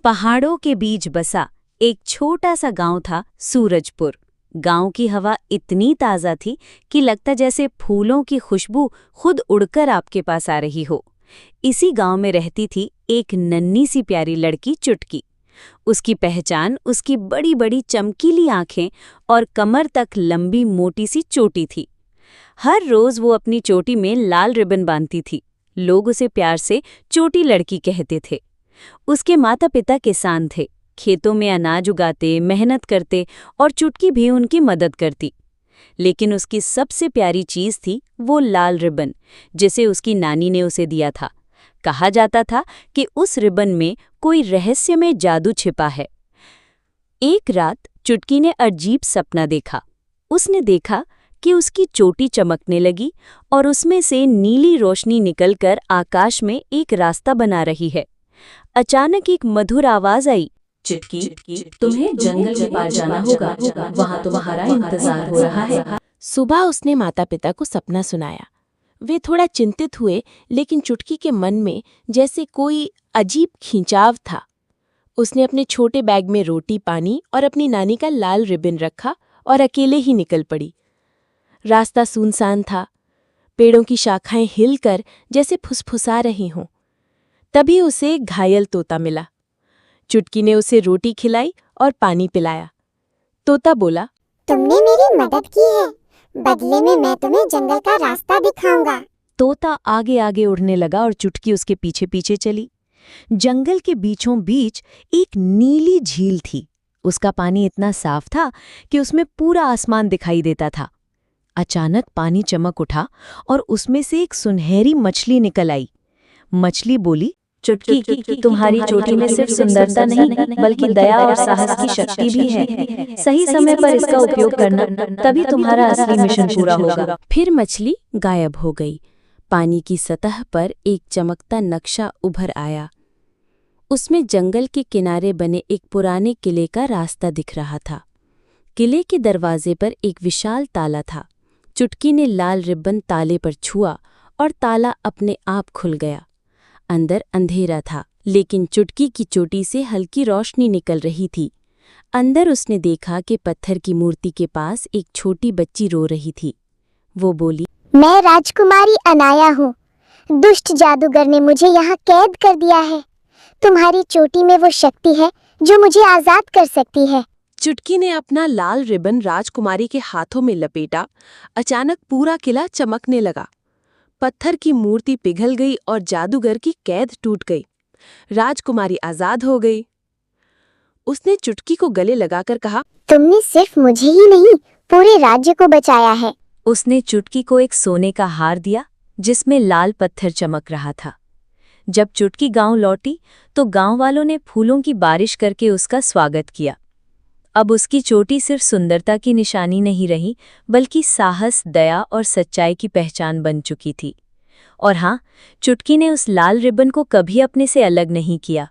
पहाड़ों के बीच बसा एक छोटा सा गांव था सूरजपुर। गांव की हवा इतनी ताज़ा थी कि लगता जैसे फूलों की खुशबू खुद उड़कर आपके पास आ रही हो। इसी गांव में रहती थी एक नन्ही सी प्यारी लड़की चुटकी। उसकी पहचान उसकी बड़ी बड़ी चमकीली आंखें और कमर तक लंबी मोटी सी चोटी थी। हर रोज वो अपनी चोटी में लाल रिबन बांधती थी। लोग उसे प्यार से चोटी लड़की कहते थे। उसके माता पिता किसान थे, खेतों में अनाज उगाते, मेहनत करते और चुटकी भी उनकी मदद करती। लेकिन उसकी सबसे प्यारी चीज थी वो लाल रिबन, जिसे उसकी नानी ने उसे दिया था। कहा जाता था कि उस रिबन में कोई रहस्यमय जादू छिपा है। एक रात चुटकी ने अजीब सपना देखा। उसने देखा कि उसकी चोटी चमकने लगी और उसमें से नीली रोशनी निकलकर आकाश में एक रास्ता बना रही है। अचानक एक मधुर आवाज आई, चुटकी, तुम्हें जंगल के पार जाना होगा, वहाँ तुम्हारा इंतजार हो रहा है। सुबह उसने माता पिता को सपना सुनाया। वे थोड़ा चिंतित हुए, लेकिन चुटकी के मन में जैसे कोई अजीब खिंचाव था। उसने अपने छोटे बैग में रोटी, पानी और अपनी नानी का लाल रिबन रखा और अकेले ही निकल पड़ी। रास्ता सुनसान था, पेड़ों की शाखाएं हिलकर जैसे फुसफुसा रही हों। तभी उसे एक घायल तोता मिला। चुटकी ने उसे रोटी खिलाई और पानी पिलाया। तोता बोला, तुमने मेरी मदद की है, बदले में मैं तुम्हें जंगल का रास्ता दिखाऊंगा। तोता आगे आगे उड़ने लगा और चुटकी उसके पीछे पीछे चली। जंगल के बीचों बीच एक नीली झील थी। उसका पानी इतना साफ था कि उसमें पूरा आसमान दिखाई देता था। अचानक पानी चमक उठा और उसमें से एक सुनहरी मछली निकल आई। मछली बोली, चुटकी, तुम्हारी चोटी में सिर्फ सुंदरता नहीं बल्कि दया और साहस की शक्ति भी है। सही समय पर इसका उपयोग करना, तभी तुम्हारा असली मिशन पूरा होगा। फिर मछली गायब हो गई। पानी की सतह पर एक चमकता नक्शा उभर आया। उसमें जंगल के किनारे बने एक पुराने किले का रास्ता दिख रहा था। किले के दरवाजे पर एक विशाल ताला था। चुटकी ने लाल रिबन ताले पर छुआ और ताला अपने आप खुल गया। अंदर अंधेरा था, लेकिन चुटकी की चोटी से हल्की रोशनी निकल रही थी। अंदर उसने देखा कि पत्थर की मूर्ति के पास एक छोटी बच्ची रो रही थी। वो बोली, मैं राजकुमारी अनाया हूँ। दुष्ट जादूगर ने मुझे यहाँ कैद कर दिया है। तुम्हारी चोटी में वो शक्ति है जो मुझे आजाद कर सकती है। चुटकी ने अपना लाल रिबन राजकुमारी के हाथों में लपेटा। अचानक पूरा किला चमकने लगा। पत्थर की मूर्ति पिघल गई और जादूगर की कैद टूट गई। राजकुमारी आजाद हो गई। उसने चुटकी को गले लगाकर कहा, तुमने सिर्फ मुझे ही नहीं, पूरे राज्य को बचाया है। उसने चुटकी को एक सोने का हार दिया जिसमें लाल पत्थर चमक रहा था। जब चुटकी गांव लौटी तो गांव वालों ने फूलों की बारिश करके उसका स्वागत किया। अब उसकी चोटी सिर्फ सुंदरता की निशानी नहीं रही, बल्कि साहस, दया और सच्चाई की पहचान बन चुकी थी। और हाँ, चुटकी ने उस लाल रिबन को कभी अपने से अलग नहीं किया।